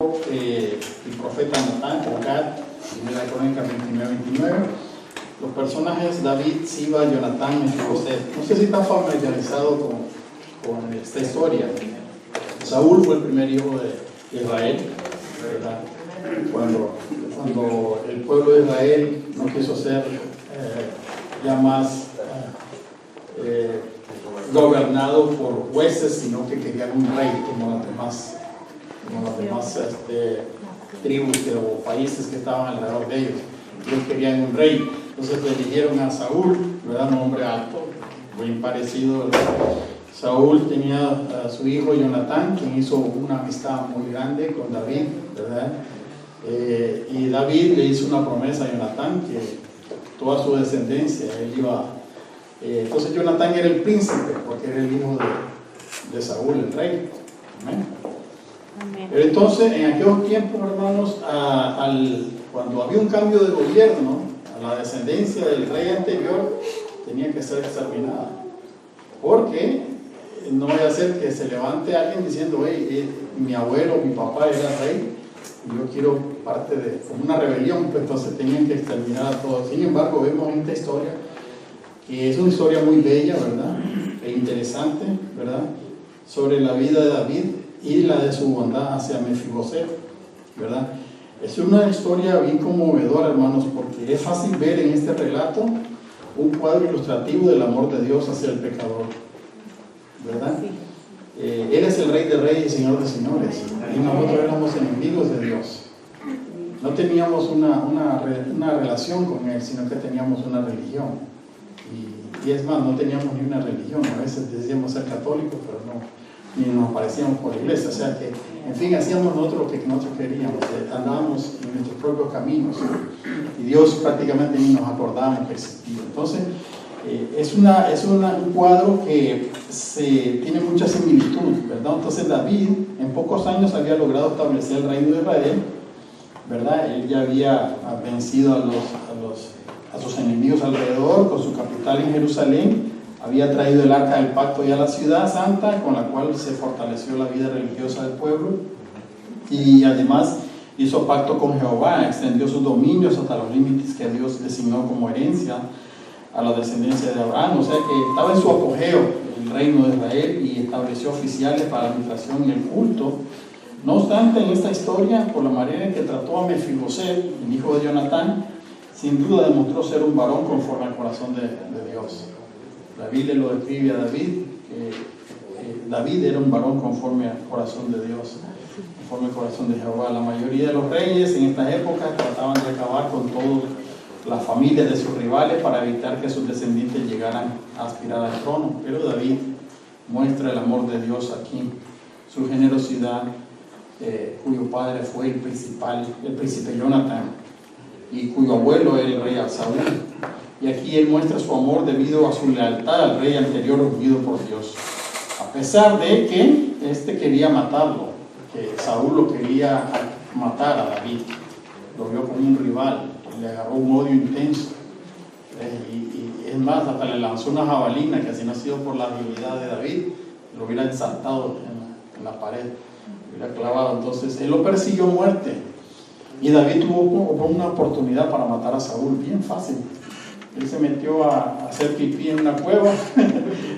dijo el profeta Natán o Gad en la Crónica 29:29. Los personajes David, Siba, Jonatán, Mefiboset. No sé si están familiarizados con esta historia. Saúl fue el primer hijo de Israel, ¿verdad? Cuando el pueblo de Israel no quiso ser ya más gobernado por jueces, sino que querían un rey como las demás tribus o países que estaban alrededor de ellos. Ellos querían un rey, entonces le eligieron a Saúl, ¿verdad? Un hombre alto, muy parecido, ¿verdad? Saúl tenía a su hijo Jonatán, quien hizo una amistad muy grande con David, ¿verdad? Y David le hizo una promesa a Jonatán que toda su descendencia él iba. Entonces Jonatán era el príncipe porque era el hijo de Saúl, el rey. Amén. Amén. Pero entonces en aquellos tiempos, hermanos, cuando había un cambio de gobierno, a la descendencia del rey anterior tenía que ser exterminada, porque no vaya a ser que se levante alguien diciendo: hey, mi abuelo, mi papá era rey y yo quiero parte de, como una rebelión, pues entonces tenían que exterminar a todos. Sin embargo, vemos esta historia, que es una historia muy bella, ¿verdad? E interesante, ¿verdad? Sobre la vida de David y la de su bondad hacia Mefiboset, ¿verdad? Es una historia bien conmovedora, hermanos, porque es fácil ver en este relato un cuadro ilustrativo del amor de Dios hacia el pecador, ¿verdad? Él es el Rey de Reyes y Señor de Señores, y nosotros éramos enemigos de Dios. No teníamos una relación con Él, sino que teníamos una religión. Y es más, no teníamos ni una religión. A veces decíamos ser católicos, pero no, ni nos aparecíamos por la iglesia. O sea que, en fin, hacíamos nosotros lo que nosotros queríamos, andábamos en nuestros propios caminos, y Dios prácticamente ni nos acordábamos que existía. Entonces, es un cuadro que tiene mucha similitud, ¿verdad? Entonces David en pocos años había logrado establecer el reino de Israel, ¿verdad? Él ya había vencido a sus enemigos alrededor, con su capital en Jerusalén. Había traído el arca del pacto ya a la ciudad santa, con la cual se fortaleció la vida religiosa del pueblo, y además hizo pacto con Jehová, extendió sus dominios hasta los límites que Dios designó como herencia a la descendencia de Abraham. O sea que estaba en su apogeo el reino de Israel y estableció oficiales para la administración y el culto. No obstante, en esta historia, por la manera en que trató a Mefiboset, el hijo de Jonatán, sin duda demostró ser un varón conforme al corazón de Dios. La Biblia lo describe a David, que David era un varón conforme al corazón de Dios, conforme al corazón de Jehová. La mayoría de los reyes en esta época trataban de acabar con todas las familias de sus rivales para evitar que sus descendientes llegaran a aspirar al trono. Pero David muestra el amor de Dios aquí, su generosidad, cuyo padre fue el príncipe Jonatán, y cuyo abuelo era el rey Saúl. Y aquí él muestra su amor debido a su lealtad al rey anterior ungido por Dios, a pesar de que éste quería matarlo, que Saúl lo quería matar a David, lo vio como un rival, le agarró un odio intenso, y es más, hasta le lanzó una jabalina que, si no ha sido por la habilidad de David, lo hubiera ensartado en la pared, lo hubiera clavado. Entonces él lo persiguió a muerte, y David tuvo una oportunidad para matar a Saúl bien fácil. Él se metió a hacer pipí en una cueva,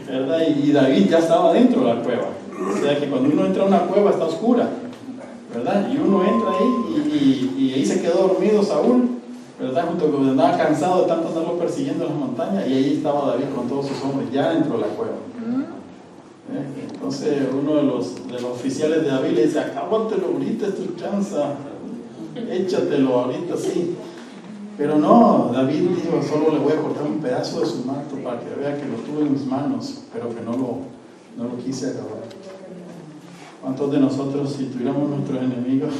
¿verdad? Y David ya estaba dentro de la cueva. O sea que cuando uno entra a una cueva está oscura, ¿verdad? Y uno entra ahí y ahí se quedó dormido Saúl, ¿verdad? Junto con, andaba cansado de tanto andarlo persiguiendo en las montañas, y ahí estaba David con todos sus hombres ya dentro de la cueva. Entonces uno de los oficiales de David le dice: acábatelo ahorita, es tu chance, échatelo ahorita, sí. Pero no, David dijo: solo le voy a cortar un pedazo de su manto para que vea que lo tuve en mis manos, pero que no lo quise acabar. ¿Cuántos de nosotros, si tuviéramos nuestros enemigos?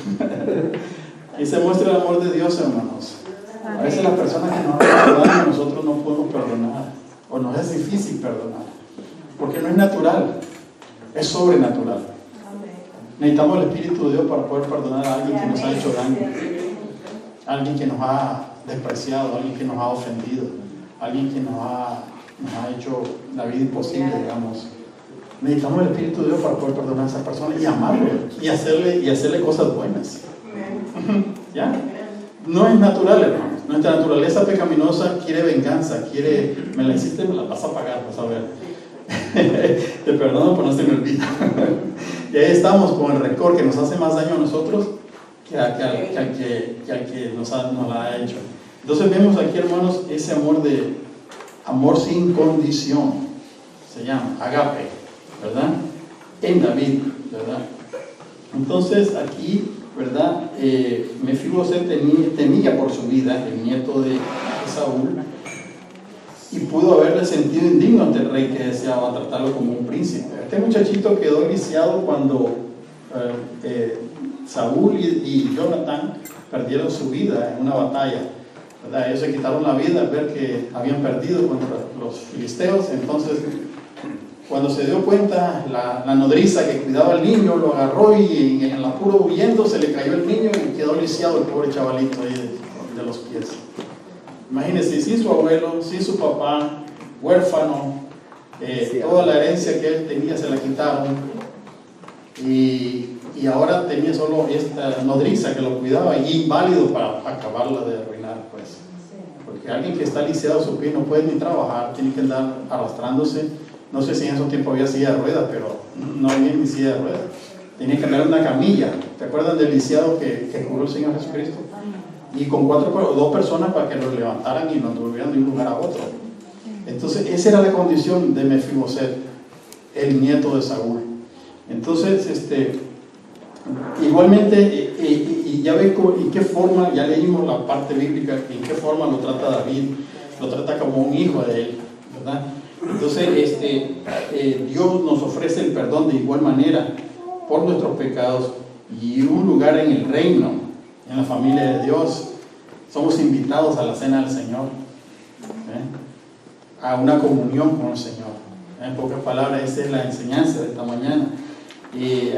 Ahí se muestra el amor de Dios, hermanos. A veces las personas que nos hacen daño, nosotros no podemos perdonar, o nos es difícil perdonar, porque no es natural, es sobrenatural. Necesitamos el Espíritu de Dios para poder perdonar a alguien que nos ha hecho daño, alguien que nos ha despreciado, alguien que nos ha ofendido, alguien que nos ha hecho la vida imposible, digamos. necesitamos el Espíritu de Dios para poder perdonar a esa persona y amarlo y hacerle cosas buenas. ¿Ya? No es natural, hermanos. Nuestra naturaleza pecaminosa quiere venganza, me la hiciste, me la vas a pagar, vas a ver. Te perdono, pero no se me olvida. Y ahí estamos con el rencor que nos hace más daño a nosotros que al que nos la ha hecho. Entonces vemos aquí, hermanos, ese amor sin condición, se llama agape, ¿verdad? En David, ¿verdad? Entonces aquí, ¿verdad? Mefiboset temía por su vida, el nieto de Saúl, y pudo haberle sentido indigno ante el rey que deseaba tratarlo como un príncipe. Este muchachito quedó lisiado cuando Saúl y Jonatán perdieron su vida en una batalla, ¿verdad? Ellos se quitaron la vida al ver que habían perdido contra los filisteos. Entonces, cuando se dio cuenta, la nodriza que cuidaba al niño lo agarró y en el apuro huyendo se le cayó el niño y quedó lisiado el pobre chavalito ahí de los pies. Imagínense, sin su abuelo, sin su papá, huérfano, toda la herencia que él tenía se la quitaron, y ahora tenía solo esta nodriza que lo cuidaba y inválido para acabarla de arruinar, pues. Porque alguien que está lisiado a su pie no puede ni trabajar, tiene que andar arrastrándose. No sé si en esos tiempos había silla de ruedas, pero no había ni silla de ruedas. Tenía que andar en una camilla. ¿Te acuerdan del lisiado que curó el Señor Jesucristo? Y con 2 personas para que lo levantaran y lo movieran de un lugar a otro. Entonces esa era la condición de Mefiboset, el nieto de Saúl. Entonces igualmente, y ya ve en qué forma, ya leímos la parte bíblica, en qué forma lo trata David. Lo trata como un hijo de él, ¿verdad? Entonces Dios nos ofrece el perdón de igual manera por nuestros pecados y un lugar en el reino, en la familia de Dios. Somos invitados a la cena del Señor, a una comunión con el Señor. En pocas palabras, esa es la enseñanza de esta mañana.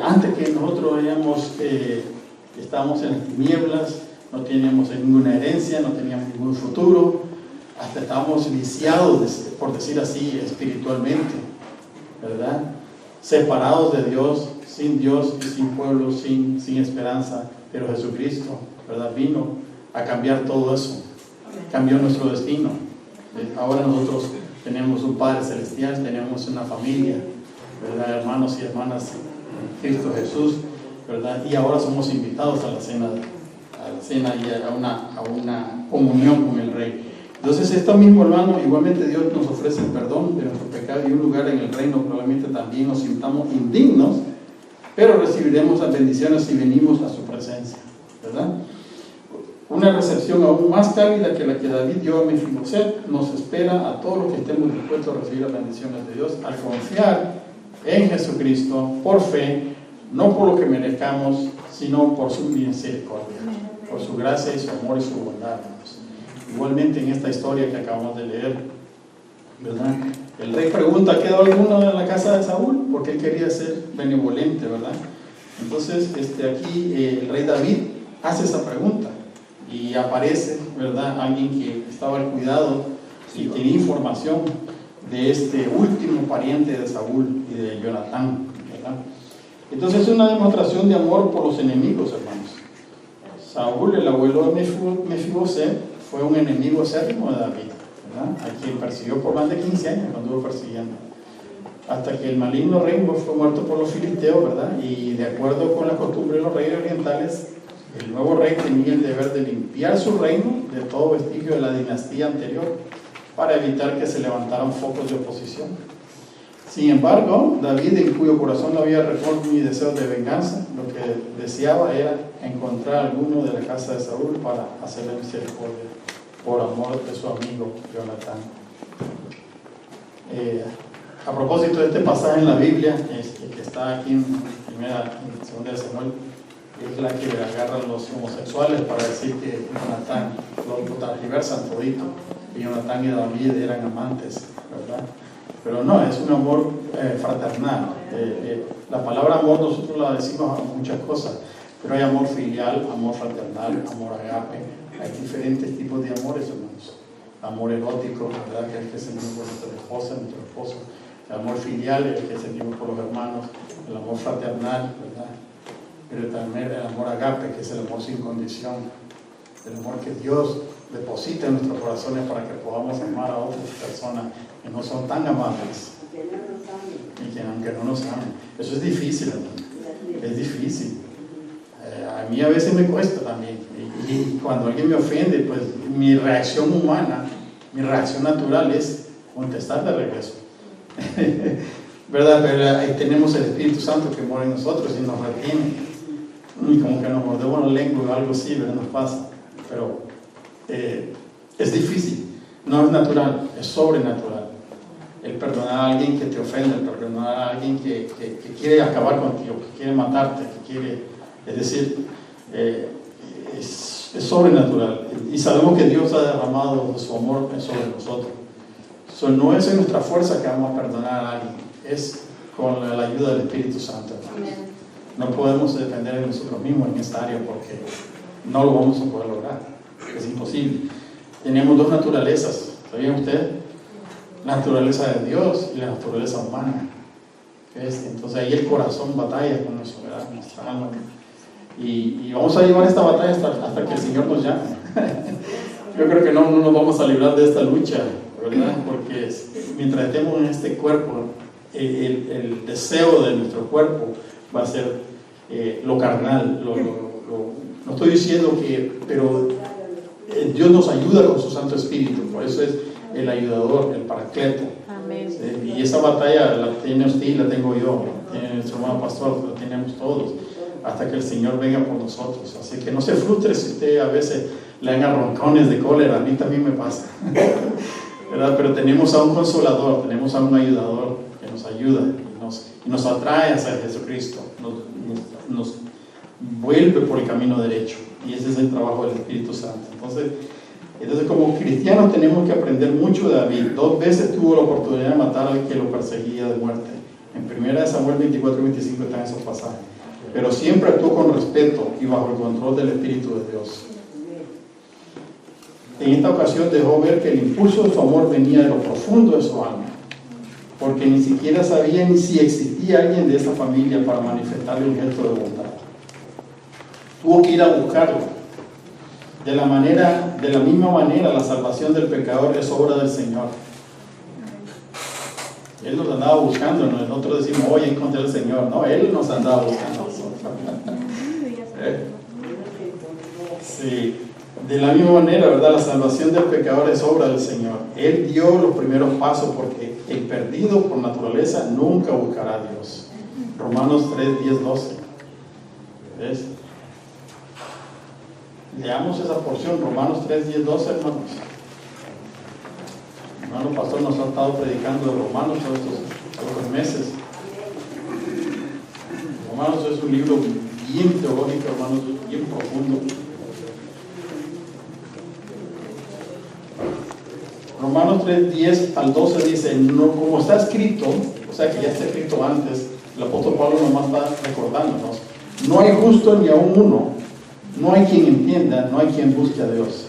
Antes que nosotros estábamos en las tinieblas, no teníamos ninguna herencia, no teníamos ningún futuro, hasta estábamos viciados, por decir así, espiritualmente, ¿verdad? Separados de Dios y sin pueblo, sin esperanza. Pero Jesucristo, ¿verdad? Vino a cambiar todo eso, cambió nuestro destino. Ahora nosotros tenemos un Padre Celestial, tenemos una familia, ¿verdad? Hermanos y hermanas en Cristo Jesús, ¿verdad? Y ahora somos invitados a la cena y a una comunión con el Rey. Entonces esto mismo, hermano, igualmente Dios nos ofrece el perdón de nuestros pecados y un lugar en el reino. Probablemente también nos sintamos indignos, pero recibiremos las bendiciones si venimos a su presencia, ¿verdad? Una recepción aún más cálida que la que David dio a Mefiboset nos espera a todos los que estemos dispuestos a recibir las bendiciones de Dios al confiar en Jesucristo por fe, no por lo que merezcamos, sino por su misericordia, por su gracia y su amor y su bondad. Igualmente en esta historia que acabamos de leer, ¿verdad? El rey pregunta: ¿quedó alguno en la casa de Saúl? Porque él quería ser benevolente, ¿verdad? Entonces aquí el rey David hace esa pregunta y aparece, ¿verdad?, alguien que estaba al cuidado y tenía información de este último pariente de Saúl y de Jonatán, ¿verdad? Entonces es una demostración de amor por los enemigos, hermanos. Saúl, el abuelo de Mefiboset, fue un enemigo acérrimo de David, ¿verdad?, a quien persiguió por más de 15 años, lo anduvo persiguiendo, hasta que el maligno rey fue muerto por los filisteos, ¿verdad? Y de acuerdo con la costumbre de los reyes orientales, el nuevo rey tenía el deber de limpiar su reino de todo vestigio de la dinastía anterior para evitar que se levantaran focos de oposición. Sin embargo, David, en cuyo corazón no había rencor ni deseos de venganza, lo que deseaba era encontrar a alguno de la casa de Saúl para hacerle misericordia por amor de su amigo Jonatán. A propósito de este pasaje en la Biblia, que está aquí en segunda de Samuel, es la que agarran los homosexuales para decir que Jonatán lo transversan todito, y Jonatán y David eran amantes, ¿verdad? Pero no, es un amor fraternal. La palabra amor nosotros la decimos a muchas cosas, pero hay amor filial, amor fraternal, amor agape. Hay diferentes tipos de amores, hermanos. Amor erótico, ¿verdad?, que es el mismo por nuestra esposa, nuestro esposo. el amor filial, el que sentimos por los hermanos, el amor fraternal, ¿verdad? Pero también el amor agape, que es el amor sin condición, el amor que Dios deposita en nuestros corazones para que podamos amar a otras personas que no son tan amables y que aunque no nos amen. Eso es difícil, hermano. Es difícil. A mí a veces me cuesta también, y cuando alguien me ofende, pues mi reacción humana, mi reacción natural es contestar de regreso. ¿Verdad? Pero ahí tenemos el Espíritu Santo que mora en nosotros y nos retiene, y como que nos mordemos la lengua o algo así, ¿verdad? Nos pasa, pero es difícil, no es natural, es sobrenatural. El perdonar a alguien que te ofende, el perdonar a alguien que quiere acabar contigo, que quiere matarte, que quiere, es decir, es sobrenatural, y sabemos que Dios ha derramado su amor sobre nosotros. No es en nuestra fuerza que vamos a perdonar a alguien, es con la ayuda del Espíritu Santo. No podemos depender de nosotros mismos en esta área porque no lo vamos a poder lograr, es imposible. Tenemos dos naturalezas, ¿sabían ustedes? La naturaleza de Dios y la naturaleza humana. Entonces ahí el corazón batalla con eso, ¿verdad? Nuestra alma. Y vamos a llevar esta batalla hasta que el Señor nos llame. Yo creo que no nos vamos a librar de esta lucha, ¿verdad? Porque mientras estemos en este cuerpo, el deseo de nuestro cuerpo va a ser lo carnal. No estoy diciendo que, pero Dios nos ayuda con su Santo Espíritu, por eso es el ayudador, el paracleto. Amén. Y esa batalla la tiene usted y la tengo yo, la tiene nuestro hermano pastor, la tenemos todos, hasta que el Señor venga por nosotros. Así que no se frustre si usted a veces le dan arrancones de cólera, a mí también me pasa. ¿Verdad? Pero tenemos a un consolador, tenemos a un ayudador que nos ayuda y nos atrae hacia Jesucristo, nos vuelve por el camino derecho, y ese es el trabajo del Espíritu Santo. Entonces como cristianos tenemos que aprender mucho de David. 2 veces tuvo la oportunidad de matar al que lo perseguía de muerte. En 1 Samuel 24 y 25 están esos pasajes, pero siempre actuó con respeto y bajo el control del Espíritu de Dios. En esta ocasión dejó ver que el impulso de su amor venía de lo profundo de su alma, porque ni siquiera sabía ni si existía alguien de esa familia para manifestarle un gesto de bondad. Tuvo que ir a buscarlo. De la misma manera, la salvación del pecador es obra del Señor. Él nos andaba buscando, nosotros decimos, oye, encontré al Señor. No, Él nos andaba buscando a nosotros. Sí. De la misma manera, ¿verdad? La salvación del pecador es obra del Señor. Él dio los primeros pasos porque el perdido por naturaleza nunca buscará a Dios. Romanos 3, 10, 12. ¿Ves? Leamos esa porción, Romanos 3, 10, 12, hermanos. Hermano pastor nos ha estado predicando de Romanos todos estos meses. Romanos es un libro bien teológico, hermanos, bien profundo. Romanos 3, 10 al 12 dice, no, como está escrito, o sea que ya está escrito antes, el apóstol Pablo nomás está recordándonos, no hay justo ni aún uno, no hay quien entienda, no hay quien busque a Dios.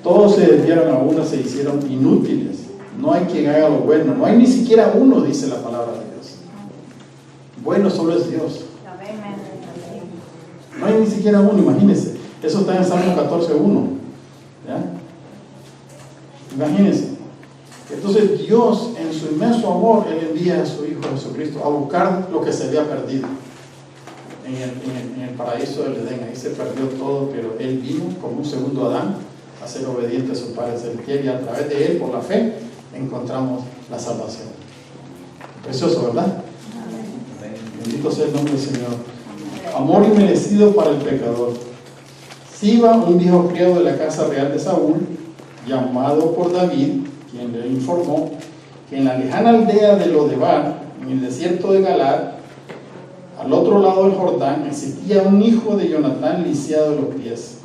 Todos se desviaron a una, se hicieron inútiles, no hay quien haga lo bueno, no hay ni siquiera uno, dice la palabra de Dios. Bueno solo es Dios. No hay ni siquiera uno, imagínense. Eso está en Salmo 14, 1. ¿Ya? Imagínense. Entonces Dios, en su inmenso amor, Él envía a su Hijo Jesucristo a buscar lo que se había perdido en el paraíso del Edén. Ahí se perdió todo, pero Él vino como un segundo Adán a ser obediente a su Padre celestial, y a través de Él, por la fe, encontramos la salvación. Precioso, ¿verdad? Bendito sea el nombre del Señor. Amor inmerecido para el pecador. Siba, un viejo criado de la casa real de Saúl, llamado por David, quien le informó que en la lejana aldea de Lodebar, en el desierto de Galad, al otro lado del Jordán, existía un hijo de Jonatán lisiado de los pies.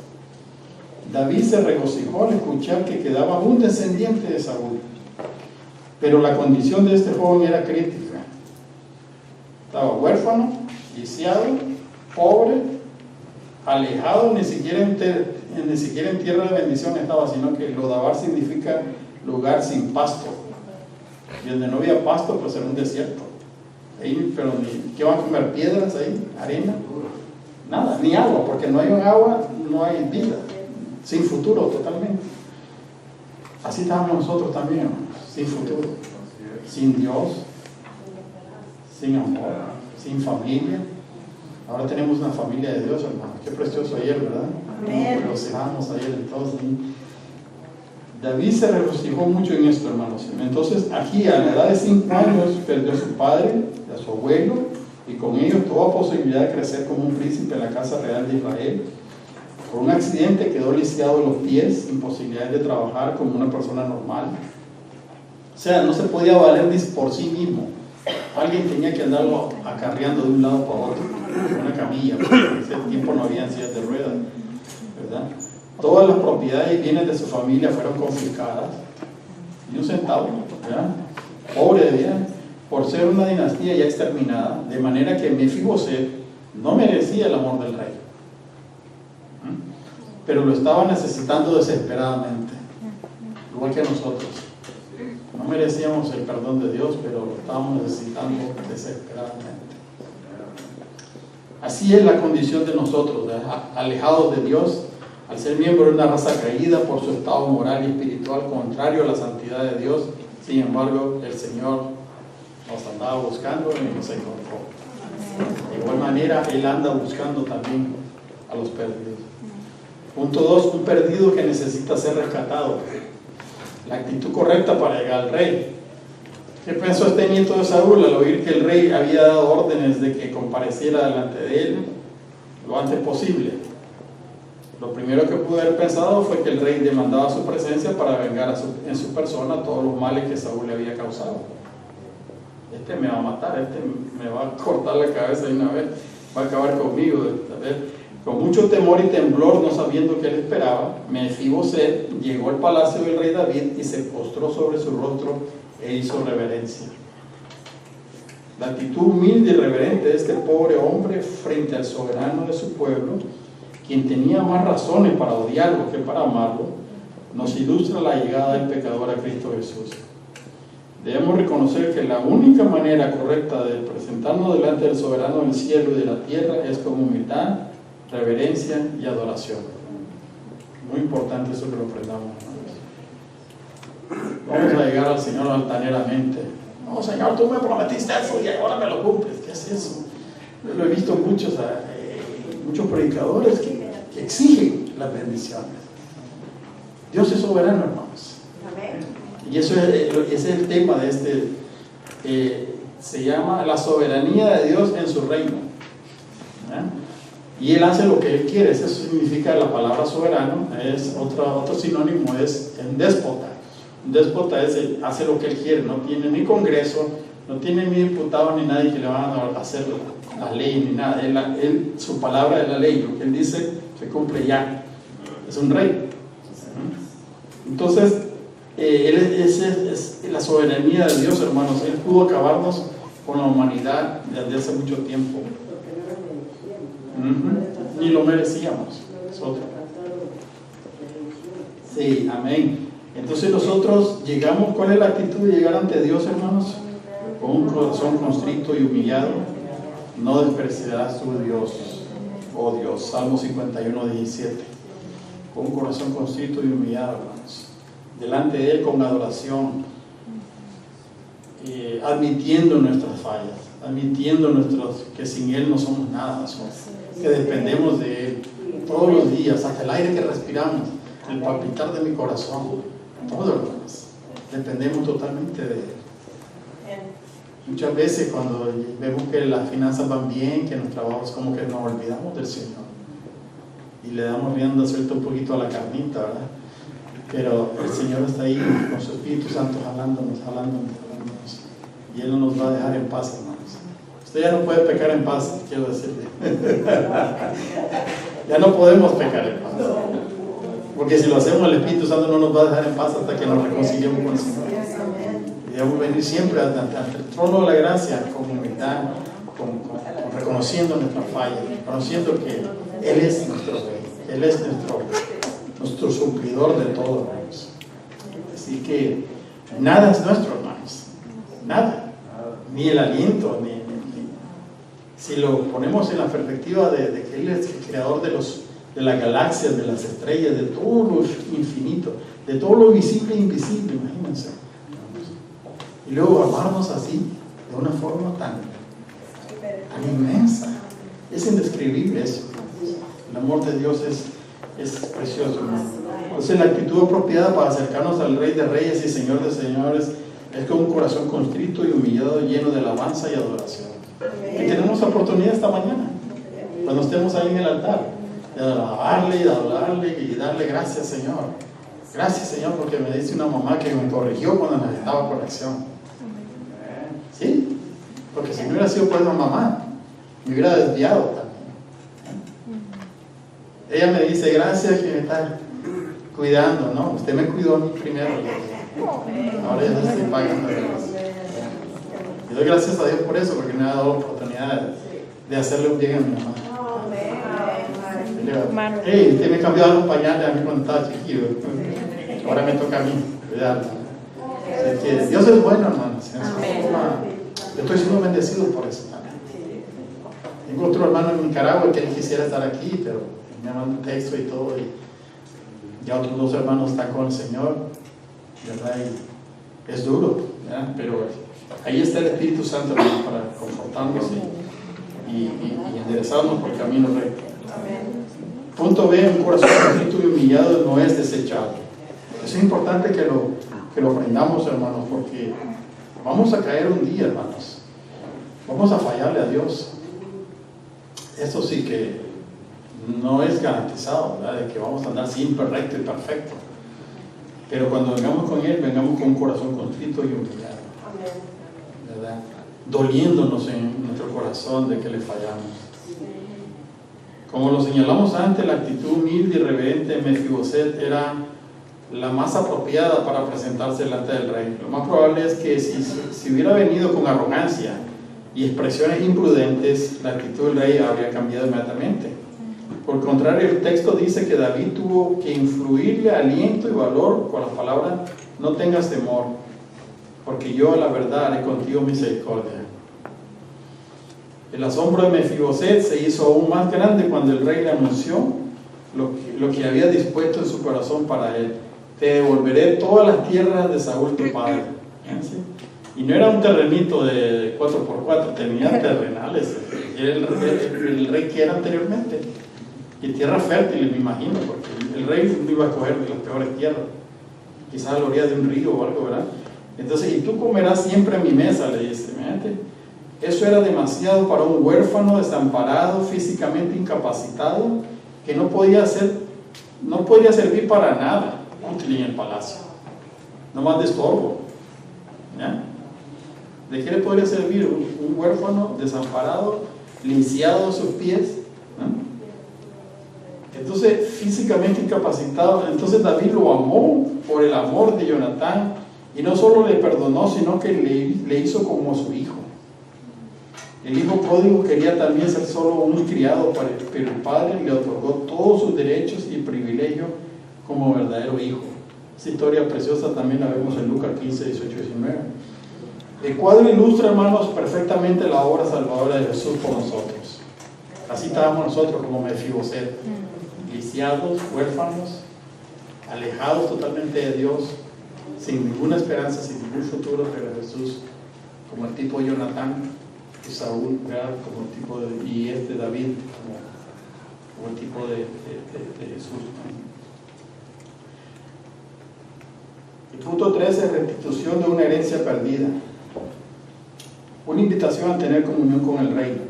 David se regocijó al escuchar que quedaba un descendiente de Saúl, pero la condición de este joven era crítica. Estaba huérfano, lisiado, pobre, alejado, ni siquiera en tierra de bendición estaba, sino que Lodabar significa lugar sin pasto. Y donde no había pasto, pues era un desierto. Ahí, pero ¿qué van a comer? ¿Piedras ahí? ¿Arena? Nada, ni agua, porque no hay agua, no hay vida. Sin futuro totalmente. Así estábamos nosotros también, hermanos, sin futuro, sin Dios, sin amor, sin familia. Ahora tenemos una familia de Dios, hermano. Qué precioso ayer, ¿verdad? Amén. Nos gozamos ayer entonces. David se regocijó mucho en esto, hermanos. Entonces, aquí a la edad de 5 años perdió a su padre, a su abuelo, y con ello toda posibilidad de crecer como un príncipe en la casa real de Israel. Por un accidente quedó lisiado de los pies, sin posibilidad de trabajar como una persona normal. O sea, no se podía valer por sí mismo. Alguien tenía que andarlo acarreando de un lado para otro, una camilla, porque en ese tiempo no había sillas de ruedas, ¿verdad? Todas las propiedades y bienes de su familia fueron confiscadas, y un centavo, ¿verdad? Pobre de vida, por ser una dinastía ya exterminada, de manera que Mefiboset no merecía el amor del rey, pero lo estaba necesitando desesperadamente, igual que nosotros. No merecíamos el perdón de Dios, pero lo estábamos necesitando desesperadamente. Así es la condición de nosotros, alejados de Dios, al ser miembro de una raza caída por su estado moral y espiritual contrario a la santidad de Dios. Sin embargo, el Señor nos andaba buscando y nos encontró. De igual manera, Él anda buscando también a los perdidos. Punto 2, un perdido que necesita ser rescatado. La actitud correcta para llegar al rey. ¿Qué pensó este nieto de Saúl al oír que el rey había dado órdenes de que compareciera delante de él lo antes posible? Lo primero que pudo haber pensado fue que el rey demandaba su presencia para vengar en su persona todos los males que Saúl le había causado. Este me va a matar, este me va a cortar la cabeza de una vez, va a acabar conmigo. Con mucho temor y temblor, no sabiendo qué le esperaba, Mefiboset llegó al palacio del rey David y se postró sobre su rostro e hizo reverencia. La actitud humilde y reverente de este pobre hombre frente al soberano de su pueblo, quien tenía más razones para odiarlo que para amarlo, nos ilustra la llegada del pecador a Cristo Jesús. Debemos reconocer que la única manera correcta de presentarnos delante del soberano del cielo y de la tierra es con humildad, reverencia y adoración. Muy importante eso que lo aprendamos. Vamos a llegar al Señor altaneramente. No, Señor, tú me prometiste eso y ahora me lo cumples. ¿Qué es eso? Lo he visto muchos predicadores que exigen las bendiciones. Dios es soberano, hermanos. Y eso ese es el tema de este. Se llama la soberanía de Dios en su reino. Y Él hace lo que Él quiere. Eso significa la palabra soberano. Es otro sinónimo, es un déspota. Un déspota hace lo que Él quiere. No tiene ni congreso, no tiene ni diputados ni nadie que le van a hacer la ley ni nada. Su palabra es la ley. Lo que Él dice se cumple ya. Es un rey. Entonces, es la soberanía de Dios, hermanos. Él pudo acabarnos con la humanidad desde hace mucho tiempo. Ni lo merecíamos nosotros. Sí, amén. Entonces nosotros llegamos, ¿cuál es la actitud de llegar ante Dios, hermanos? Con un corazón constrito y humillado. No despreciarás tu Dios, oh Dios. Salmo 51:17. Con un corazón constrito y humillado, hermanos. Delante de Él con adoración, admitiendo nuestras fallas, admitiendo que sin Él no somos nada, que dependemos de Él todos los días, hasta el aire que respiramos, el palpitar de mi corazón, todo, hermanos, dependemos totalmente de Él. Muchas veces cuando vemos que las finanzas van bien, que nos trabajamos, como que nos olvidamos del Señor y le damos rienda suelta un poquito a la carnita, ¿verdad? Pero el Señor está ahí con su Espíritu Santo jalándonos, y Él no nos va a dejar en paz, hermanos. Usted ya no puede pecar en paz, quiero decirle. Ya no podemos pecar en paz, porque si lo hacemos, el Espíritu Santo no nos va a dejar en paz hasta que nos reconciliemos con el Señor. Y debemos venir siempre ante el trono de la gracia con humildad, reconociendo nuestra falla, reconociendo que Él es nuestro Rey, Él es nuestro suplidor de todo, hermanos. Así que nada es nuestro, hermanos. Nada. Ni el aliento, ni si lo ponemos en la perspectiva de que Él es el creador de las galaxias, de las estrellas, de todo lo infinito, de todo lo visible e invisible, imagínense. Y luego amarnos así, de una forma tan inmensa. Es indescribible eso. El amor de Dios es precioso, ¿no? Entonces la actitud apropiada para acercarnos al Rey de Reyes y Señor de Señores es con un corazón contrito y humillado, lleno de alabanza y adoración. Y tenemos oportunidad esta mañana, cuando estemos ahí en el altar, de alabarle y de hablarle y darle gracias, Señor. Gracias, Señor, porque me dice una mamá que me corrigió cuando necesitaba corrección. ¿Sí? Porque si no hubiera sido por esa mamá, me hubiera desviado también. Ella me dice, gracias que me está cuidando, ¿no? Usted me cuidó a mí primero. Ahora ya le estoy pagando. Y doy gracias a Dios por eso, porque me ha dado la oportunidad de hacerle un bien a mi mamá. Hey, usted me cambió los pañales a mí cuando estaba chiquillo. Ahora me toca a mí cuidarlo. Así que Dios es bueno, hermanos. Yo estoy siendo bendecido por eso también. Tengo otro hermano en Nicaragua que él quisiera estar aquí, pero me manda un texto y todo. Y ya otros 2 hermanos están con el Señor, ¿verdad? Y es duro, ¿verdad? Pero ahí está el Espíritu Santo, hermano, para confortarnos y enderezarnos por el camino recto. Punto B, un corazón contrito y humillado no es desechado. Es importante que lo aprendamos, hermanos, porque vamos a caer un día, hermanos. Vamos a fallarle a Dios. Eso sí que no es garantizado, ¿verdad? De que vamos a andar siempre recto y perfecto. Pero cuando vengamos con Él, vengamos con un corazón contrito y humillado, ¿verdad? Doliéndonos en nuestro corazón de que le fallamos. Como lo señalamos antes, la actitud humilde y reverente de Mefiboset era la más apropiada para presentarse delante del rey. Lo más probable es que si hubiera venido con arrogancia y expresiones imprudentes, la actitud del rey habría cambiado inmediatamente. Por el contrario, el texto dice que David tuvo que influirle aliento y valor con las palabras: no tengas temor, porque yo a la verdad haré contigo misericordia. El asombro de Mefiboset se hizo aún más grande cuando el rey le anunció lo que había dispuesto en su corazón para él: te devolveré todas las tierras de Saúl tu padre. ¿Sí? Y no era un terrenito de 4x4, tenía terrenales, el rey que era anteriormente, y tierras fértiles, me imagino, porque el rey no iba a coger las peores tierras, quizás a la orilla de un río o algo, ¿verdad? Entonces, y tú comerás siempre a mi mesa, le dice. Eso era demasiado para un huérfano desamparado, físicamente incapacitado, que no podía servir para nada útil en el palacio, nomás de estorbo, ¿ya? ¿De qué le podría servir un huérfano desamparado, lisiado a sus pies, ¿no? Entonces, físicamente incapacitado? Entonces David lo amó por el amor de Jonatán, y no solo le perdonó, sino que le hizo como su hijo. El hijo pródigo quería también ser solo un criado, pero el padre le otorgó todos sus derechos y privilegios como verdadero hijo. Esa historia preciosa también la vemos en Lucas 15, 18 y 19. El cuadro ilustra, hermanos, perfectamente la obra salvadora de Jesús por nosotros. Así estábamos nosotros como Mefiboset, lisiados, huérfanos, alejados totalmente de Dios, sin ninguna esperanza, sin ningún futuro. Pero Jesús, como el tipo de Jonatán y Saúl, ¿verdad? Como el tipo de David, como el tipo de Jesús. Y punto 13, restitución de una herencia perdida. Una invitación a tener comunión con el rey.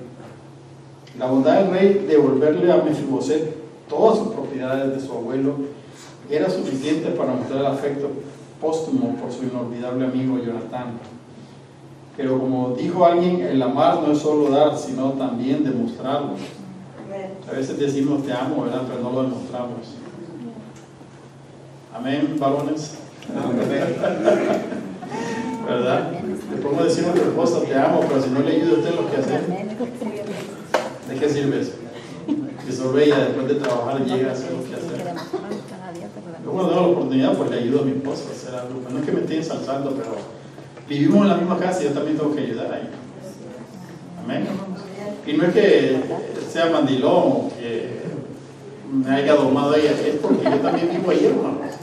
La bondad del rey de devolverle a Mefiboset todas sus propiedades de su abuelo era suficiente para mostrar el afecto póstumo por su inolvidable amigo Jonatán. Pero como dijo alguien, el amar no es solo dar, sino también demostrarlo. A veces decimos te amo, ¿verdad? Pero no lo demostramos. Amén, varones. ¿Verdad? Le podemos decir a nuestra esposa te amo, pero si no le ayuda a usted lo que hacer, ¿de qué sirve eso? Que solo ella después de trabajar llega a hacer lo que hacer. Yo cuando tengo la oportunidad, pues le ayudo a mi esposa a hacer algo. No es que me esté ensalzando, pero vivimos en la misma casa y yo también tengo que ayudar ahí. Amén, hermanos. Y no es que sea mandilón o que me haya domado ella, es porque yo también vivo ahí, hermanos.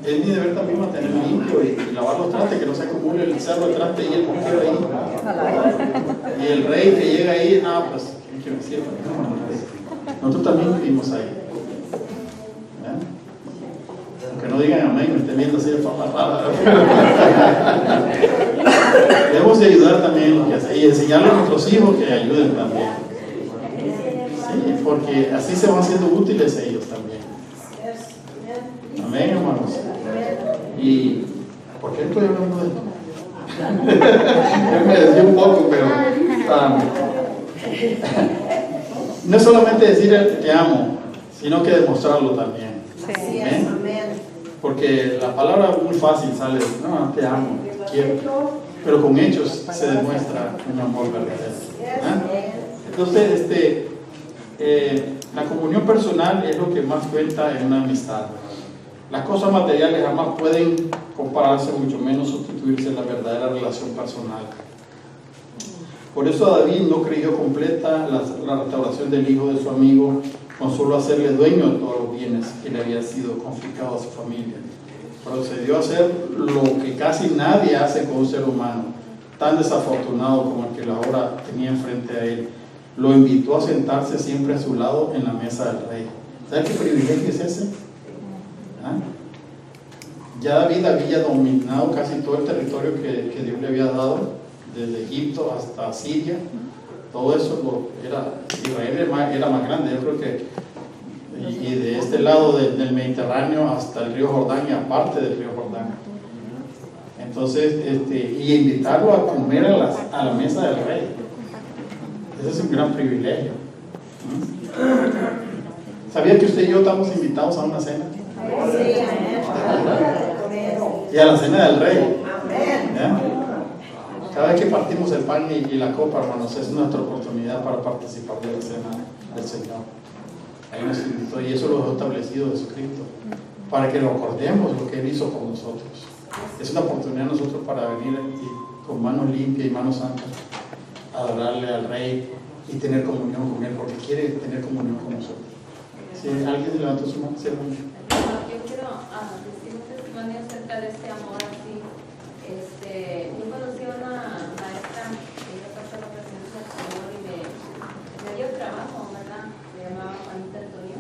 Es mi deber también mantener limpio y lavar los trastes, que no se acumule el cerro de traste y el moquero ahí. Y el rey que llega ahí, no, pues, ¿qué me sirve? Nosotros también vivimos ahí. Aunque no digan amén, me estén viendo así de forma rara. Debemos de ayudar también en lo que hace y enseñarle a nuestros hijos que ayuden también. Sí, porque así se van siendo útiles ellos también. Amén, hermanos. ¿Y por qué estoy hablando de esto? Yo me desvío un poco, pero no es solamente decir te amo, sino que demostrarlo también. ¿Amén? Porque la palabra muy fácil sale, no, te amo, te quiero, pero con hechos se demuestra un amor verdadero. Entonces, la comunión personal es lo que más cuenta en una amistad. Las cosas materiales jamás pueden compararse, mucho menos sustituirse en la verdadera relación personal. Por eso David no creyó completa la restauración del hijo de su amigo con solo hacerle dueño de todos los bienes que le había sido confiscado a su familia. Procedió a hacer lo que casi nadie hace con un ser humano, tan desafortunado como el que ahora tenía enfrente a él. Lo invitó a sentarse siempre a su lado en la mesa del rey. ¿Sabe qué privilegio es ese? Ya David había dominado casi todo el territorio que Dios le había dado, desde Egipto hasta Siria. Todo eso Israel era más grande, yo creo que, y de este lado del Mediterráneo hasta el río Jordán y aparte del río Jordán. Entonces, y invitarlo a comer a la mesa del rey. Ese es un gran privilegio. ¿Sabía que usted y yo estamos invitados a una cena? Y a la cena del rey. ¿Ya? Cada vez que partimos el pan y la copa, hermanos, es nuestra oportunidad para participar de la cena del Señor. Ahí nos invitó y eso lo ha establecido Jesucristo, para que lo acordemos lo que Él hizo por nosotros. Es una oportunidad nosotros para venir con manos limpias y manos santas a adorarle al Rey y tener comunión con Él, porque quiere tener comunión con nosotros. Si alguien se levantó su mano, ¿sí? Yo quiero decir un testimonio acerca de este amor así. Yo conocí a una maestra que ella pasó la presencia del Señor y me dio trabajo, ¿verdad? Se llamaba Juanita Antonio.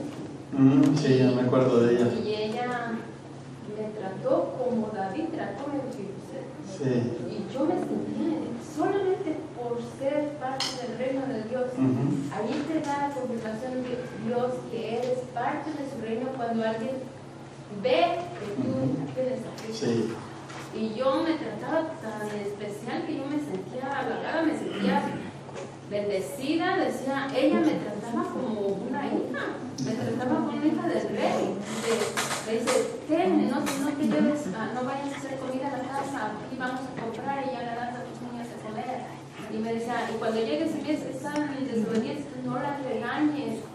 Sí, yo me acuerdo de ella. Y ella me trató como David trató a Mefiboset. Sí. Y yo me sentía, solamente por ser parte del reino de Dios, ahí te da la confirmación de Dios que eres parte de su reino cuando alguien ve que tú tienes a Cristo. Sí. Y yo me trataba tan especial que yo me sentía halagada, me sentía bendecida. Decía, ella me trataba como una hija, me trataba como una hija del rey. Me dice, ten, no te lleves, no vayas a hacer comida a la casa, aquí vamos a comprar y ya le das a tus niñas a comer. Y me decía, y cuando llegues y ves que están desobedientes, no las regañes.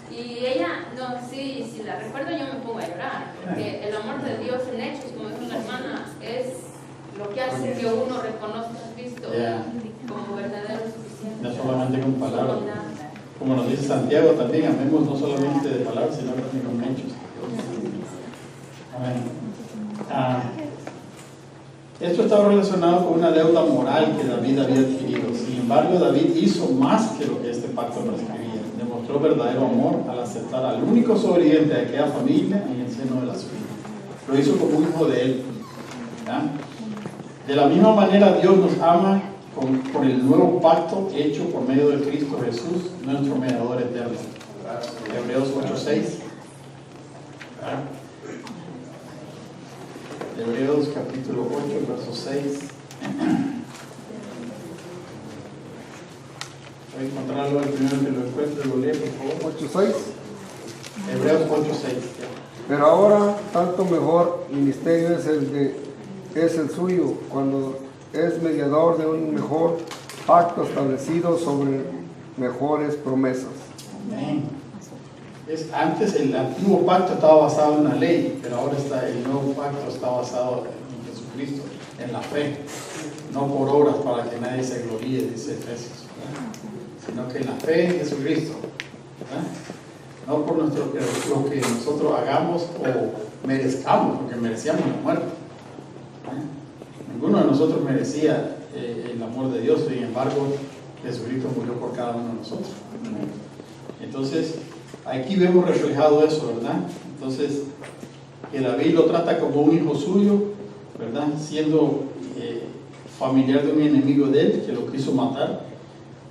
Y ella, no, sí, si la recuerdo yo me pongo a llorar, porque el amor de Dios en hechos, como dijo la hermana, es lo que hace que uno reconozca a Cristo como verdadero suficiente. No solamente con palabras, como nos dice Santiago también, amemos no solamente de palabras, sino también con hechos. Amén. Esto estaba relacionado con una deuda moral que David había adquirido. Sin embargo, David hizo más que lo que este pacto prescribía. Demostró verdadero amor al aceptar al único sobreviviente de aquella familia en el seno de la suya. Lo hizo como un hijo de él. ¿Ya? De la misma manera, Dios nos ama por el nuevo pacto hecho por medio de Cristo Jesús, nuestro mediador eterno. Hebreos 8:6. Hebreos capítulo 8, verso 6. Voy a encontrarlo el primero que lo encuentre, lo lee, por favor. 8:6. Hebreos 8:6. Pero ahora, tanto mejor ministerio es el suyo, cuando es mediador de un mejor pacto establecido sobre mejores promesas. Amén. Antes el antiguo pacto estaba basado en una ley, pero ahora el nuevo pacto está basado en Jesucristo. en la fe, no por obras para que nadie se gloríe, dice Efesios, ¿verdad? Sino que en la fe en Jesucristo, ¿verdad? No por lo que nosotros hagamos o merezcamos, porque merecíamos la muerte, ¿verdad? Ninguno de nosotros merecía el amor de Dios, sin embargo Jesucristo murió por cada uno de nosotros. Entonces aquí vemos reflejado eso, ¿verdad? Entonces que David lo trata como un hijo suyo, ¿verdad? Siendo familiar de un enemigo de él que lo quiso matar,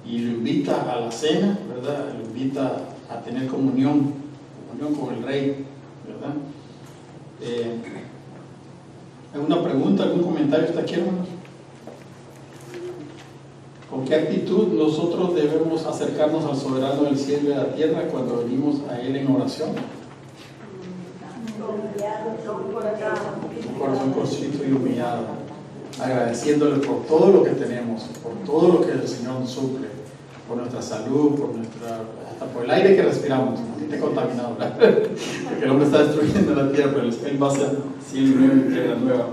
y lo invita a la cena, ¿verdad? Lo invita a tener comunión con el rey, ¿verdad? ¿Alguna pregunta, algún comentario hasta aquí, hermanos? ¿Con qué actitud nosotros debemos acercarnos al soberano del cielo y de la tierra cuando venimos a él en oración? Un corazón constrito y humillado, agradeciéndole por todo lo que tenemos, por todo lo que el Señor nos suple, por nuestra salud, hasta por el aire que respiramos, no esté contaminado, ¿verdad? Porque el hombre está destruyendo la tierra, pero él va a ser cielo nuevo y tierra nueva.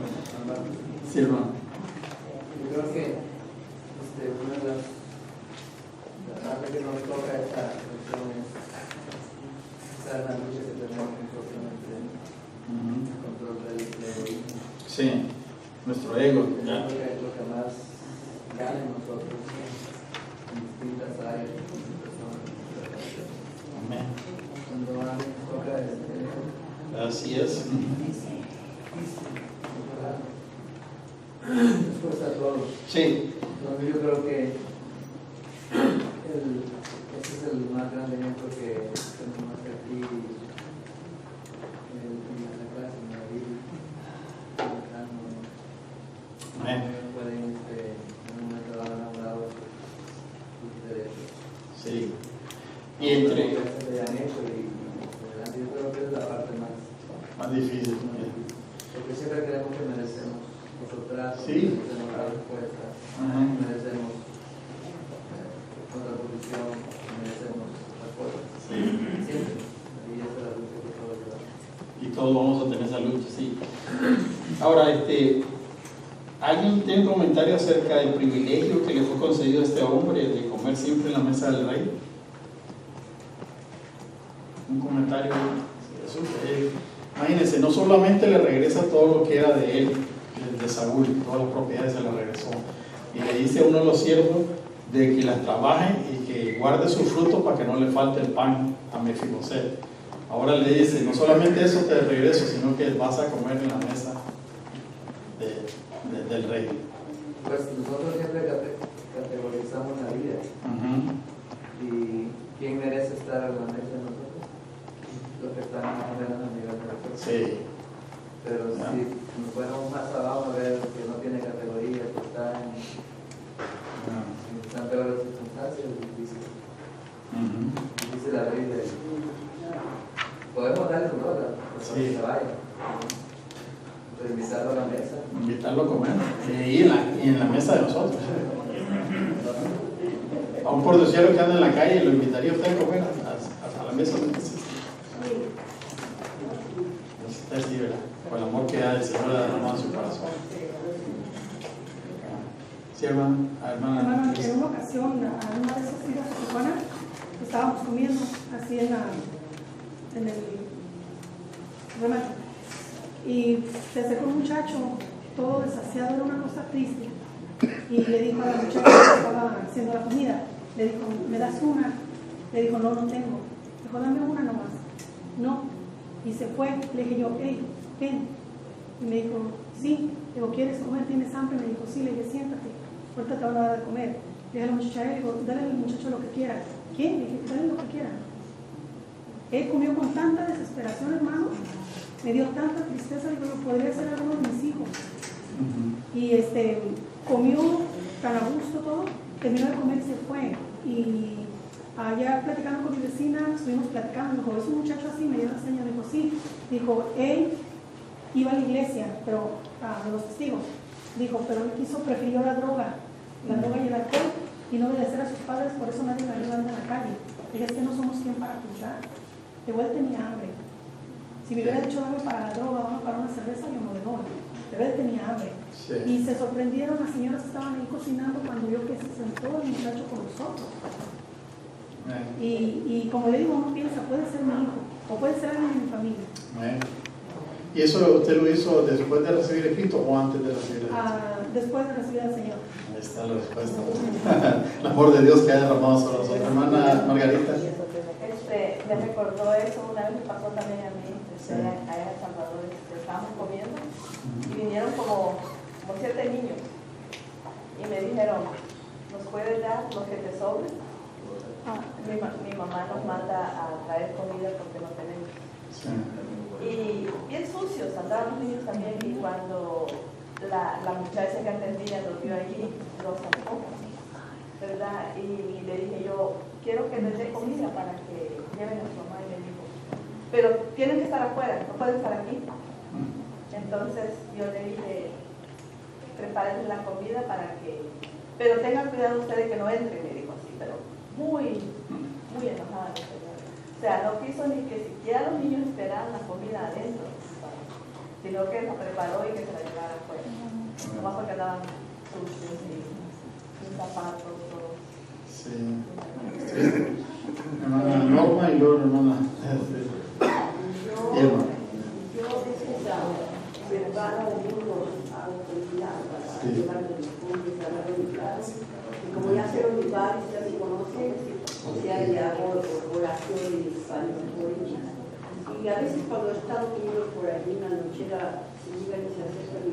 Sí, hermano. Yo creo que una de las partes que nos toca esta cuestión es esa la lucha que tenemos propiamente el control del egoísmo. Sí, nuestro ego. Yo creo que es lo que más gana en nosotros en distintas áreas, en distintas personas. Amén. Cuando nos toca Así es. nos cuesta a todos. Sí. Entonces yo creo que este es el más grande ejemplo que tenemos aquí en la clase, en la Biblia. Amén. Pueden en un momento dado enamorar sus derechos. Sí. Y entre Yo creo que es la parte más difícil. porque siempre creemos que merecemos nuestro trato, Sí. merecemos la respuesta, merecemos contraposición, merecemos respuesta. Sí. Siempre. Y esa es la lucha que todos llevamos. Y todos vamos a tener esa lucha, sí. Ahora, ¿alguien tiene un comentario acerca del privilegio que le fue concedido a este hombre de comer siempre en la mesa del rey? Un comentario. Imagínense, no solamente le regresa todo lo que era de él, de Saúl, todas las propiedades se las regresó, y le dice a uno de los siervos de que las trabaje y que guarde su fruto para que no le falte el pan a Mefiboset. Ahora le dice, no solamente eso te regreso, sino que vas a comer en la mesa del rey. Pues nosotros siempre categorizamos la vida. ¿Y quién merece estar a la mesa de nosotros? Los que están más o menos a nivel de nosotros. Sí. Pero si nos fuéramos más abajo a ver que no tiene categoría, que está en peores circunstancias, es difícil. Dice la Biblia. Podemos darle un dólar, que se vaya. Pero invitarlo a la mesa. Invitarlo a comer. Y en la mesa de nosotros. A un portociero que anda en la calle, lo invitaría a usted a comer a la mesa de nosotros. Sí, ¿verdad? Por el amor que da el Señor ha derramado en su corazón. Sí, hermano. Hermano, en una ocasión, a una de esas idas a Tijuana, estábamos comiendo así en el remate. Y se acercó un muchacho, todo desasiado, era una cosa triste. Y le dijo a la muchacha que estaba haciendo la comida, le dijo, ¿me das una? Le dijo, no, no tengo. Dijo, dame una nomás. No. Y se fue. Le dije yo, hey, ven. Y me dijo, sí. Le digo, ¿quieres comer? ¿Tienes hambre? Me dijo, sí. Le dije, siéntate. Ahorita te van a dar de comer. Le dije a la muchacha, le digo, dale al muchacho lo que quiera. ¿Quién? Le dije, dale lo que quiera. Él comió con tanta desesperación, hermano. Me dio tanta tristeza. Digo, lo podría hacer alguno de mis hijos. Y comió tan a gusto todo. Terminó de comer y se fue. Y allá platicando con mi vecina, estuvimos platicando, dijo, es un muchacho así, me dio la señal, dijo, sí, dijo, él iba a la iglesia, pero a los testigos, dijo, pero él prefirió la droga y el alcohol, y no obedecer a sus padres, por eso nadie me ayuda en la calle. Dije, es que no somos quien para juzgar. Igual tenía hambre. Si me hubiera dicho dame para la droga, dame para una cerveza, yo no le doy. De verdad tenía hambre. Sí. Y se sorprendieron las señoras que estaban ahí cocinando cuando vio que se sentó el muchacho con nosotros. Amén. Y como le digo, uno piensa, puede ser mi hijo, o puede ser alguien de mi familia. Amén. ¿Y eso usted lo hizo después de recibir a Cristo o antes de recibir a Cristo? Después de recibir al Señor. Ahí está la respuesta. El amor de Dios que ha derramado sobre nosotros. Hermana Margarita. Me recordó eso, una vez me pasó también a mí, allá en El Salvador, estábamos comiendo y vinieron como 7 niños y me dijeron, ¿nos puedes dar lo que te sobre? Mi mamá nos manda a traer comida porque no tenemos. Sí. Y bien sucios, andaban los niños también, y cuando la muchacha que atendía los vio allí, los sacó, ¿verdad? Y le dije yo, quiero que les dé comida para que lleven a su mamá, y me dijo, pero tienen que estar afuera, no pueden estar aquí. Entonces yo le dije, prepárenle la comida para que, pero tengan cuidado ustedes que no entren, me dijo así, pero muy enojada la señora. O sea, no quiso ni que siquiera los niños esperaran la comida adentro, sino que la preparó y que se la llevara afuera. Nomás porque andaban sucios y sin zapatos, todos. Sí. Hermana Norma y luego hermana Irma. Yo preparo unos autoridad para llevar de los pobres a la religión. Y como ya sé los lugares, ya se conocen, o sea, le hago oraciones para los pobres. Y a veces cuando he estado comiendo por ahí en la nochera, se llegan y se acercan y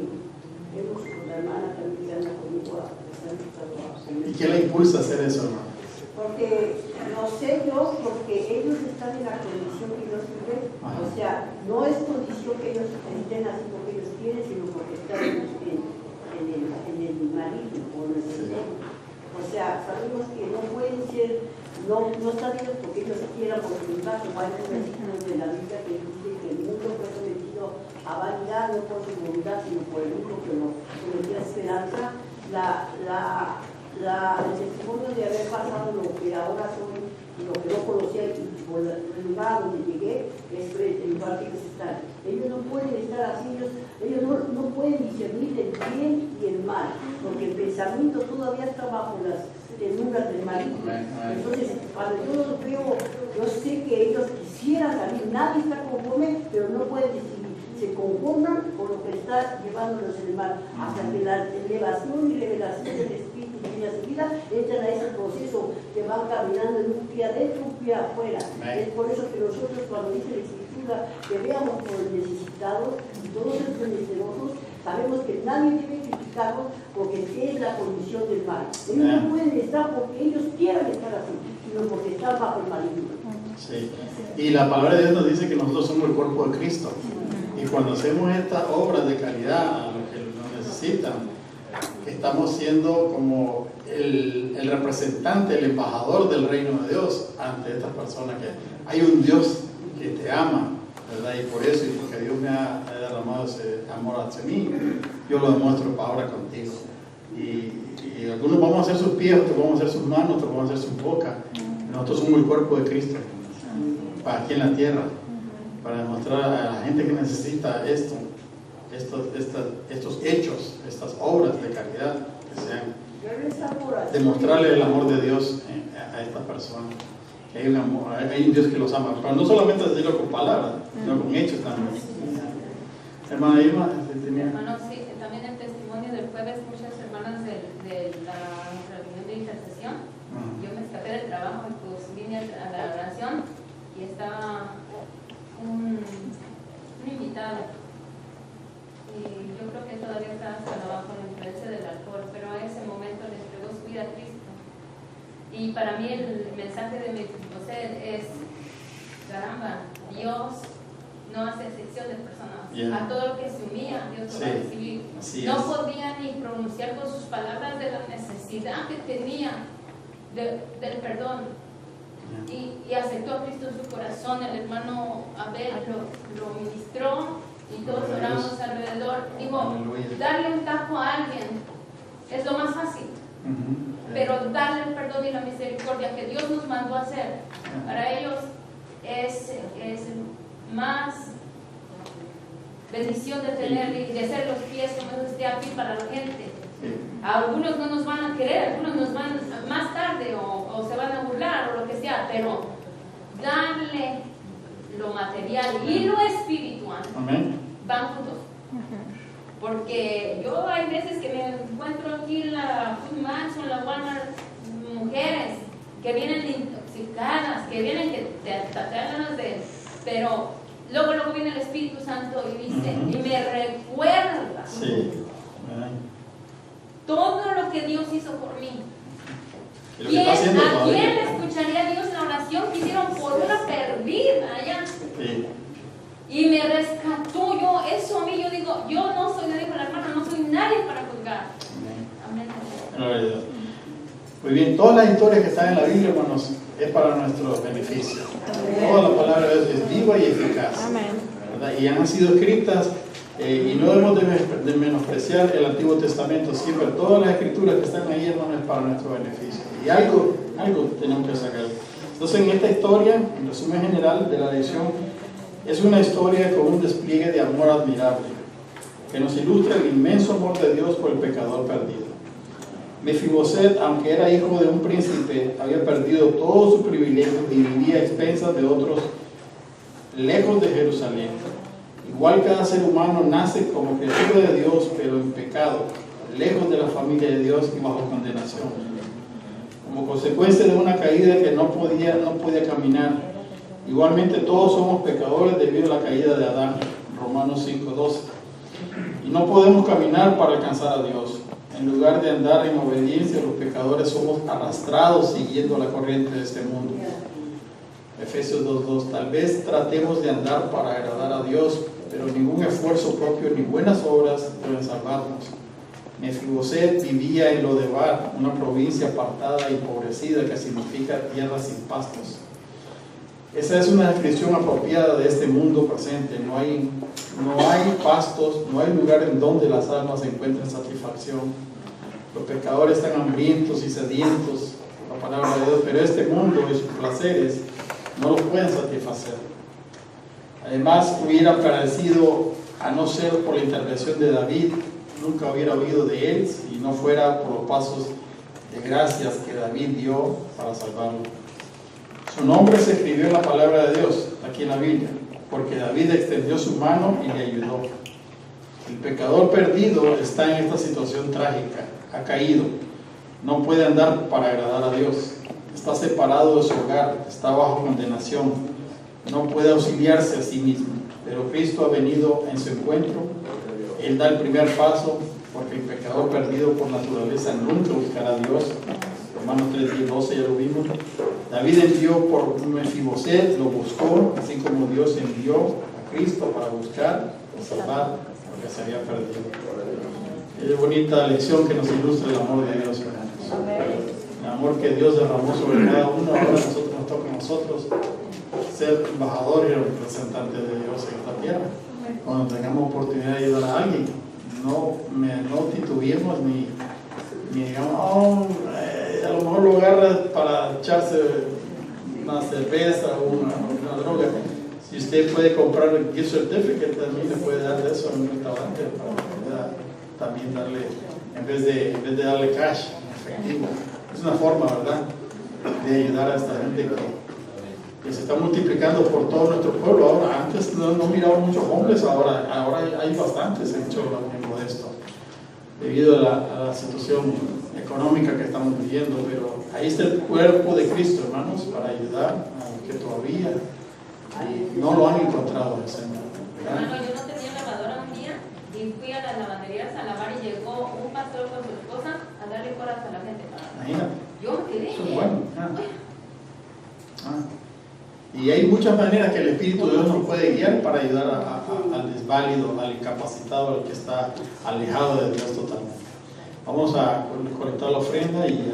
vemos con la hermana también que anda conmigo a pesar de todo. ¿Y qué le impulsa a hacer eso, hermano? Porque no sé yo, porque ellos están en la condición que ellos viven. O sea, no es condición que ellos estén así porque ellos quieren, sino porque están en el maligno o en el demonio. O sea, sabemos que no pueden ser, no están ellos porque ellos quieran, porque en caso hay versículos de la Biblia que dice que el mundo fue sometido a vanidad, no por su voluntad, sino por el único que lo sometió a esperanza. El testimonio de haber pasado lo que ahora soy y lo que no conocía y por el lugar donde llegué es el lugar que ellos están. Ellos no pueden estar así, ellos no pueden discernir el bien y el mal, porque el pensamiento todavía está bajo las tenuras del maligno. Entonces, cuando yo los veo, yo sé que ellos quisieran salir, nadie está conforme, pero no pueden decidir. Se conforman con lo que está llevándolos el mal, hasta que la elevación y revelación del Espíritu de su vida entran a ese proceso que van caminando en un pie adentro, un pie afuera. Es por eso que nosotros, cuando dice la Escritura que veamos por el necesitado y todos los menesterosos, sabemos que nadie debe criticarlos porque es la condición del mal. Ellos no pueden estar porque ellos quieran estar así, sino porque están bajo el maligno. Sí. Y la palabra de Dios nos dice que nosotros somos el cuerpo de Cristo. Y cuando hacemos estas obras de caridad a los que lo necesitan, estamos siendo como el representante, el embajador del reino de Dios ante estas personas, que hay un Dios que te ama, ¿verdad? Y por eso, y porque Dios me ha derramado ese amor hacia mí, yo lo demuestro ahora contigo. Y algunos vamos a hacer sus pies, otros vamos a hacer sus manos, otros vamos a hacer sus bocas. Nosotros somos el cuerpo de Cristo, para aquí en la tierra, para demostrar a la gente que necesita estos hechos, estas obras de caridad, que sean demostrarle el amor de Dios a estas personas. Hay un Dios que los ama, pero no solamente decirlo con palabras, sino con hechos también. Hermana Irma, hermano, sí, también el testimonio del jueves, muchas hermanas de la reunión de intercesión. Yo me escapé del trabajo y pues vine a la oración y estaba un invitado, y yo creo que todavía está bajo la influencia del alcohol, pero a ese momento le entregó su vida a Cristo. Y para mí el mensaje de mi José es: caramba, Dios no hace excepción de personas. A todo el que se humilla, Dios lo va a recibir. No podía ni pronunciar con sus palabras de la necesidad que tenía del perdón. Y aceptó a Cristo en su corazón. El hermano Abel lo ministró y todos oramos alrededor. Digo, darle un tajo a alguien es lo más fácil, pero darle el perdón y la misericordia que Dios nos mandó a hacer, para ellos es más bendición de tener y de ser los pies como esté aquí para la gente. Algunos no nos van a querer, algunos nos van más tarde o se van a burlar o lo que sea, pero darle lo material y lo espiritual. Amén. Van juntos. Porque yo hay veces que me encuentro aquí en la Food Match o en la Walmart mujeres que vienen intoxicadas, que vienen que te ganas de... Pero luego viene el Espíritu Santo y dice, y me recuerda todo lo que Dios hizo por mí. ¿A quién le escucharía a Dios la oración que hicieron por una perdida allá? Sí. Y me rescató. Eso a mí, yo digo, yo no soy nadie, la hermana, no soy nadie para juzgar. Amén. Amén. Muy bien, todas las historias que están en la Biblia, hermanos, es para nuestro beneficio. Toda la palabra de Dios es viva y eficaz. ¿Verdad? Y han sido escritas, y no debemos de menospreciar el Antiguo Testamento. Siempre todas las escrituras que están ahí, hermanos, es para nuestro beneficio. Y algo tenemos que sacar. Entonces, en esta historia, en resumen general de la lección, es una historia con un despliegue de amor admirable, que nos ilustra el inmenso amor de Dios por el pecador perdido. Mefiboset, aunque era hijo de un príncipe, había perdido todos sus privilegios y vivía a expensas de otros, lejos de Jerusalén. Igual cada ser humano nace como criatura de Dios, pero en pecado, lejos de la familia de Dios y bajo condenación. Como consecuencia de una caída que no podía caminar. Igualmente todos somos pecadores debido a la caída de Adán, Romanos 5:12. Y no podemos caminar para alcanzar a Dios. En lugar de andar en obediencia, los pecadores somos arrastrados siguiendo la corriente de este mundo. Efesios 2:2. Tal vez tratemos de andar para agradar a Dios, pero ningún esfuerzo propio ni buenas obras pueden salvarnos. Mefiboset vivía en Lodebar, una provincia apartada y empobrecida que significa tierra sin pastos. Esa es una descripción apropiada de este mundo presente. No hay pastos, no hay lugar en donde las almas encuentren satisfacción. Los pecadores están hambrientos y sedientos, la palabra de Dios, pero este mundo y sus placeres no los pueden satisfacer. Además, hubiera parecido, a no ser por la intervención de David, nunca hubiera oído de él si no fuera por los pasos de gracias que David dio para salvarlo. Su nombre se escribió en la palabra de Dios, aquí en la Biblia, porque David extendió su mano y le ayudó. El pecador perdido está en esta situación trágica, ha caído, no puede andar para agradar a Dios, está separado de su hogar, está bajo condenación, no puede auxiliarse a sí mismo, pero Cristo ha venido en su encuentro. Él da el primer paso, porque el pecador perdido por naturaleza nunca buscará a Dios. Romanos 3:12 ya lo vimos. David envió por Mefiboset, lo buscó, así como Dios envió a Cristo para buscar y salvar lo que se había perdido. Es bonita lección que nos ilustra el amor de Dios, hermanos. El amor que Dios derramó sobre cada uno. Ahora nos toca a nosotros ser embajadores y representantes de Dios en esta tierra. Cuando tengamos oportunidad de ayudar a alguien, no titubeemos ni digamos, a lo mejor lo agarra para echarse una cerveza o una droga. Si usted puede comprar el gift certificate, también le puede dar de eso a un restaurante para también darle, en vez de darle cash en efectivo. Es una forma, ¿verdad?, de ayudar a esta gente que se está multiplicando por todo nuestro pueblo. Ahora, antes no miraba muchos hombres, ahora hay bastantes en Cholo, de esto, debido a la situación económica que estamos viviendo. Pero ahí está el cuerpo de Cristo, hermanos, para ayudar a los que todavía no lo han encontrado en el Señor. Hermano, yo no tenía lavadora un día y fui a las lavanderías a lavar y llegó un pastor con su esposa a darle coras a la gente. Imagínate. Yo me quedé. Eso es bueno. Y hay muchas maneras que el Espíritu de Dios nos puede guiar para ayudar al desválido, al incapacitado, al que está alejado de Dios totalmente. Vamos a conectar la ofrenda y